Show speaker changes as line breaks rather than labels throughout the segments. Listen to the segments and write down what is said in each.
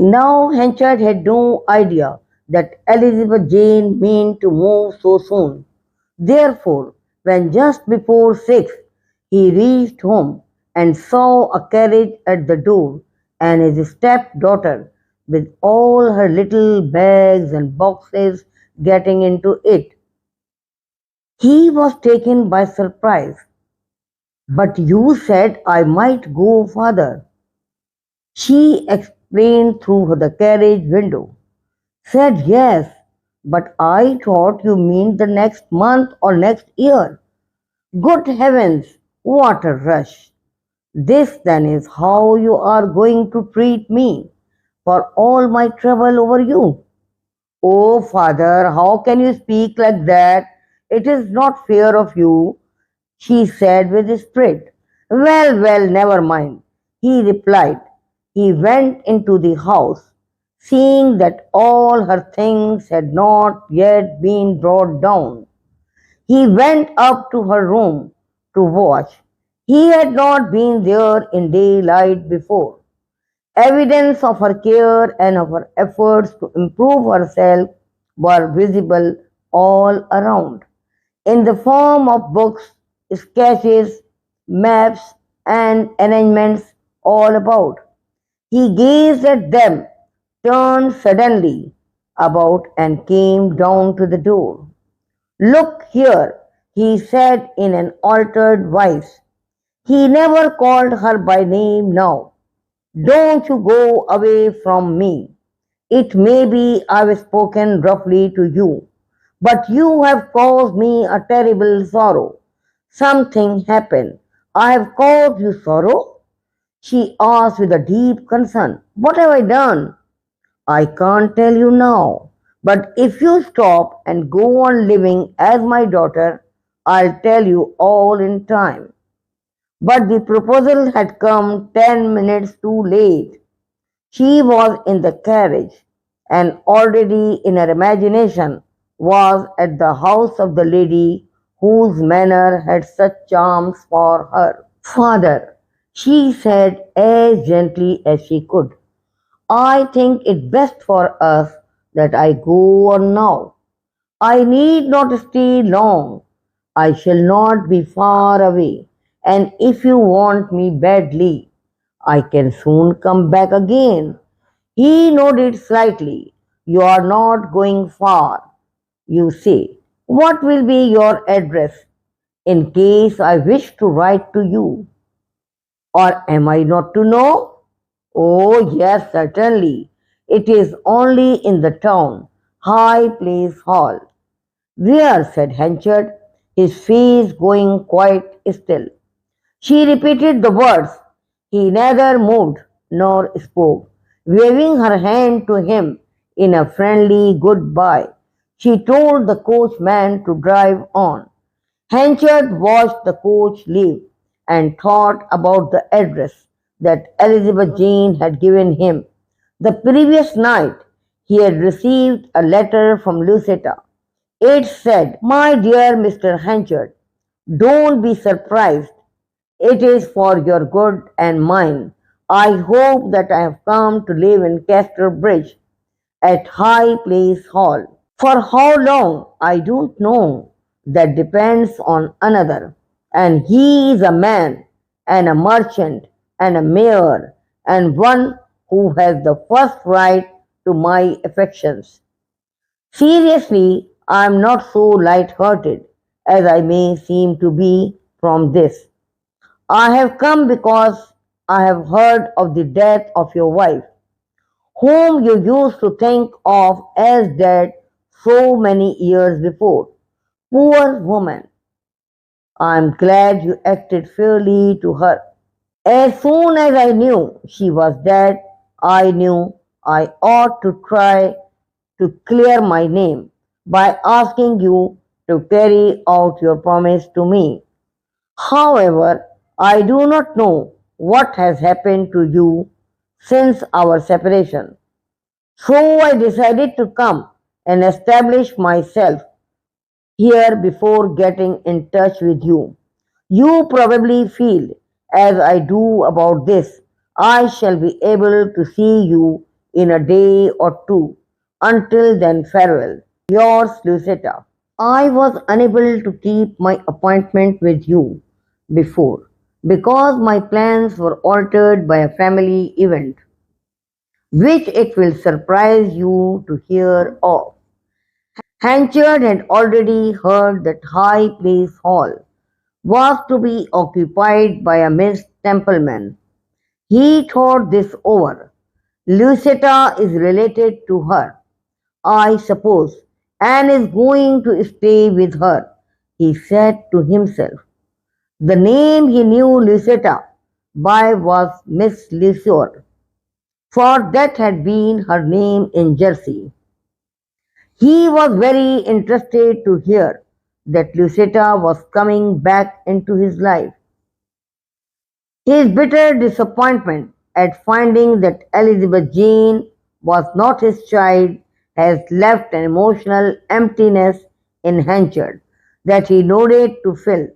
Now Henchard had no idea that Elizabeth Jane meant to move so soon. Therefore, when just before 6 he reached home and saw a carriage at the door and his stepdaughter with all her little bags and boxes getting into it, he was taken by surprise. But you said I might go, father, she explained through the carriage window. Said yes, but I thought you mean the next month or next year. Good heavens, what a rush! This then is how you are going to treat me for all my trouble over you. Oh, father, how can you speak like that? It is not fair of you, she said with spirit. Well, well, never mind, he replied. He went into the house, seeing that all her things had not yet been brought down. He went up to her room to watch. He had not been there in daylight before. Evidence of her care and of her efforts to improve herself were visible all around, in the form of books, sketches, maps, and arrangements all about. He gazed at them, turned suddenly about, and came down to the door. Look here, he said in an altered voice. He never called her by name now. Don't you go away from me. It may be I've spoken roughly to you, but you have caused me a terrible sorrow. Something happened. I have caused you sorrow? She asked with a deep concern. What have I done? I can't tell you now, but if you stop and go on living as my daughter, I'll tell you all in time. But the proposal had come 10 minutes too late. She was in the carriage and already in her imagination was at the house of the lady whose manner had such charms for her. Father, she said as gently as she could, I think it best for us that I go on now. I need not stay long. I shall not be far away, and if you want me badly, I can soon come back again. He nodded slightly. You are not going far, you say. What will be your address in case I wish to write to you? Or am I not to know? Oh, yes, certainly. It is only in the town, High Place Hall. Where? Said Henchard, his face going quite still. She repeated the words. He neither moved nor spoke, waving her hand to him in a friendly goodbye. She told the coachman to drive on. Henchard watched the coach leave and thought about the address that Elizabeth Jane had given him. The previous night he had received a letter from Lucetta. It said, My dear Mr. Henchard, don't be surprised. It is for your good and mine. I hope that I have come to live in Casterbridge at High Place Hall. For how long, I don't know. That depends on another. And he is a man, and a merchant, and a mayor, and one who has the first right to my affections. Seriously, I am not so light-hearted as I may seem to be from this. I have come because I have heard of the death of your wife, whom you used to think of as dead so many years before. Poor woman, I am glad you acted fairly to her. As soon as I knew she was dead, I knew I ought to try to clear my name by asking you to carry out your promise to me. However, I do not know what has happened to you since our separation. So I decided to come and establish myself here before getting in touch with you. You probably feel as I do about this. I shall be able to see you in a day or two. Until then, farewell. Yours, Lucetta. I was unable to keep my appointment with you before because my plans were altered by a family event, which it will surprise you to hear of. Hanchard had already heard that High Place Hall was to be occupied by a Miss Templeman. He thought this over. Lucetta is related to her, I suppose, and is going to stay with her, he said to himself. The name he knew Lucetta by was Miss Leisure, for that had been her name in Jersey. He was very interested to hear that Lucetta was coming back into his life. His bitter disappointment at finding that Elizabeth Jane was not his child has left an emotional emptiness in Henchard that he noted to fill,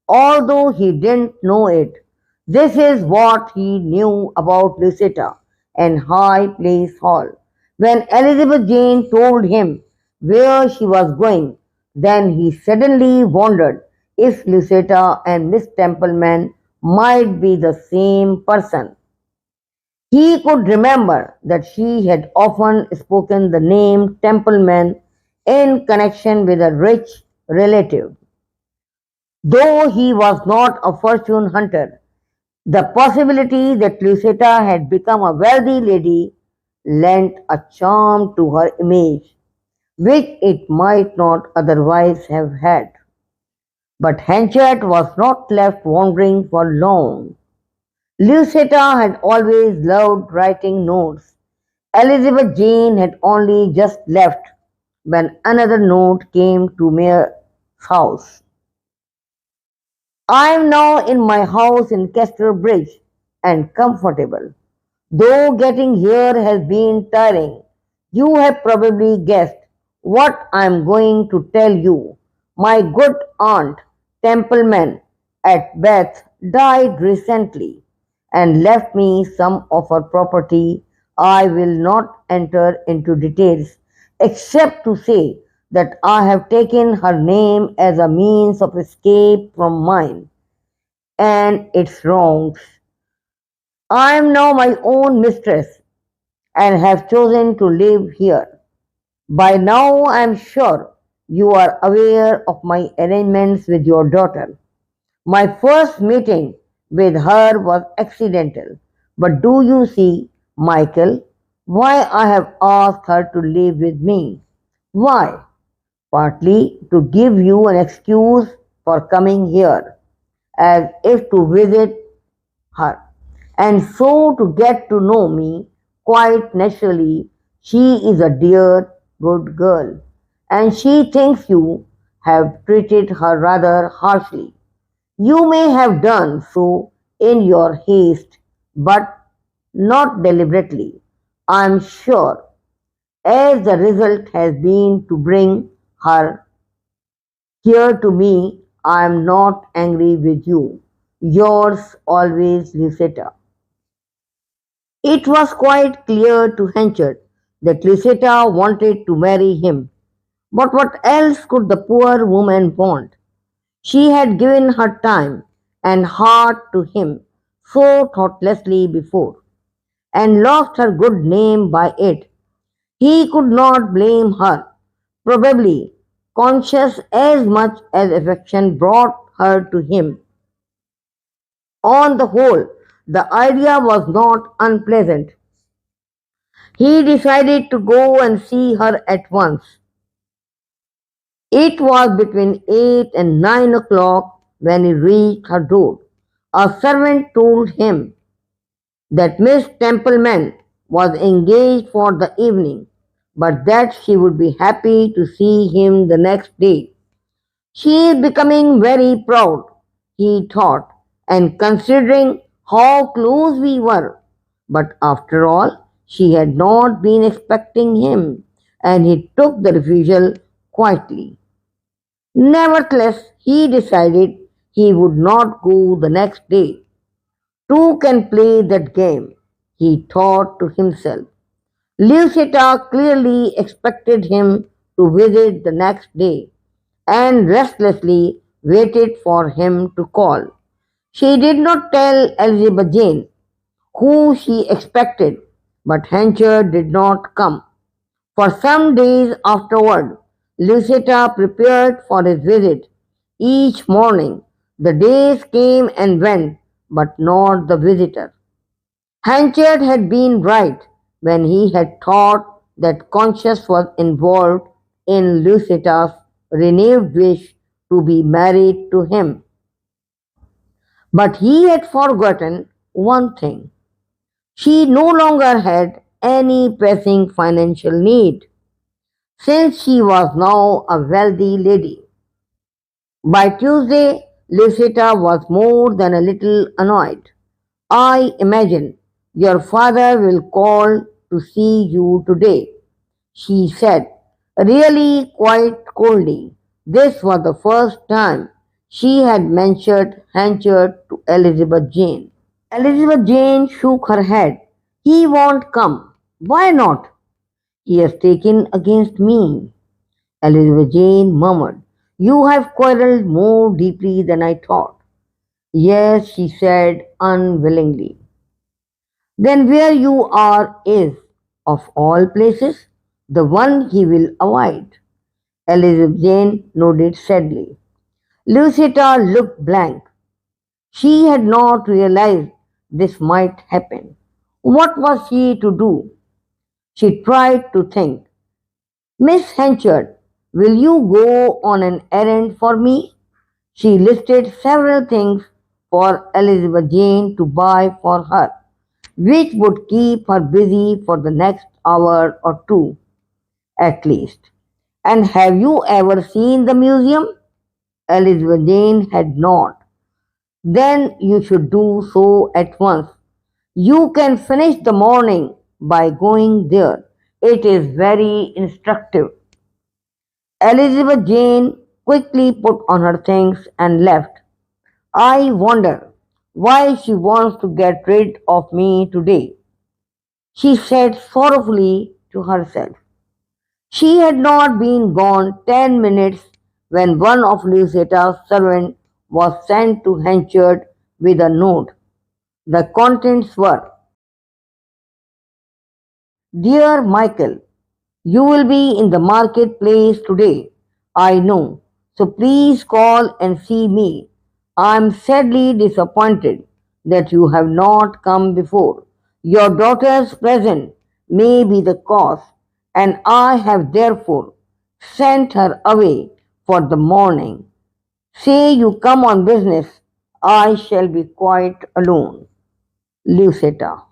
although he didn't know it. This is what he knew about Lucetta and High Place Hall. When Elizabeth Jane told him where she was going, then he suddenly wondered if Lucetta and Miss Templeman might be the same person. He could remember that she had often spoken the name Templeman in connection with a rich relative. Though he was not a fortune hunter, the possibility that Lucetta had become a wealthy lady lent a charm to her image, which it might not otherwise have had. But Henchard was not left wandering for long. Lucetta had always loved writing notes. Elizabeth Jane had only just left when another note came to Mayor's house. I am now in my house in Casterbridge and comfortable. Though getting here has been tiring, you have probably guessed what I am going to tell you. My good aunt Templeman at Bath died recently and left me some of her property. I will not enter into details except to say that I have taken her name as a means of escape from mine and its wrongs. I am now my own mistress and have chosen to live here. By now I am sure you are aware of my arrangements with your daughter. My first meeting with her was accidental, but do you see, Michael, why I have asked her to live with me? Why? Partly to give you an excuse for coming here, as if to visit her, and so to get to know me quite naturally. She is a dear, good girl, and she thinks you have treated her rather harshly. You may have done so in your haste, but not deliberately, I am sure, as the result has been to bring her here to me. I am not angry with you. Yours always, Lucetta. It was quite clear to Henchard that Lucetta wanted to marry him. But what else could the poor woman want? She had given her time and heart to him so thoughtlessly before, and lost her good name by it. He could not blame her. Probably conscious as much as affection brought her to him. On the whole, the idea was not unpleasant. He decided to go and see her at once. It was between 8 and 9 o'clock when he reached her door. A servant told him that Miss Templeman was engaged for the evening, but that she would be happy to see him the next day. She is becoming very proud, he thought, and considering how close we were. But after all, she had not been expecting him, and he took the refusal quietly. Nevertheless, he decided he would not go the next day. Two can play that game, he thought to himself. Lucetta clearly expected him to visit the next day and restlessly waited for him to call. She did not tell Elizabeth Jane who she expected, but Hencher did not come. For some days afterward, Lucetta prepared for his visit. Each morning, the days came and went, but not the visitor. Hanchard had been right when he had thought that conscience was involved in Lucetta's renewed wish to be married to him. But he had forgotten one thing. She no longer had any pressing financial need, since she was now a wealthy lady. By Tuesday, Lucetta was more than a little annoyed. I imagine your father will call to see you today, she said, really quite coldly. This was the first time she had mentioned Hanchard to Elizabeth Jane. Elizabeth Jane shook her head. He won't come. Why not? He has taken against me. Elizabeth Jane murmured. You have quarrelled more deeply than I thought. Yes, she said unwillingly. Then where you are is, of all places, the one he will avoid. Elizabeth Jane nodded sadly. Lucetta looked blank. She had not realized this might happen. What was she to do? She tried to think. Miss Henchard, will you go on an errand for me? She listed several things for Elizabeth Jane to buy for her, which would keep her busy for the next hour or two at least. And have you ever seen the museum? Elizabeth Jane had not. Then you should do so at once. You can finish the morning by going there. It is very instructive. Elizabeth Jane quickly put on her things and left. I wonder why she wants to get rid of me today, she said sorrowfully to herself. She had not been gone 10 minutes when one of Lucetta's servants was sent to Henchard with a note. The contents were, Dear Michael, you will be in the marketplace today, I know, so please call and see me. I am sadly disappointed that you have not come before. Your daughter's presence may be the cause, and I have therefore sent her away for the morning. Say you come on business, I shall be quite alone. Lucetta.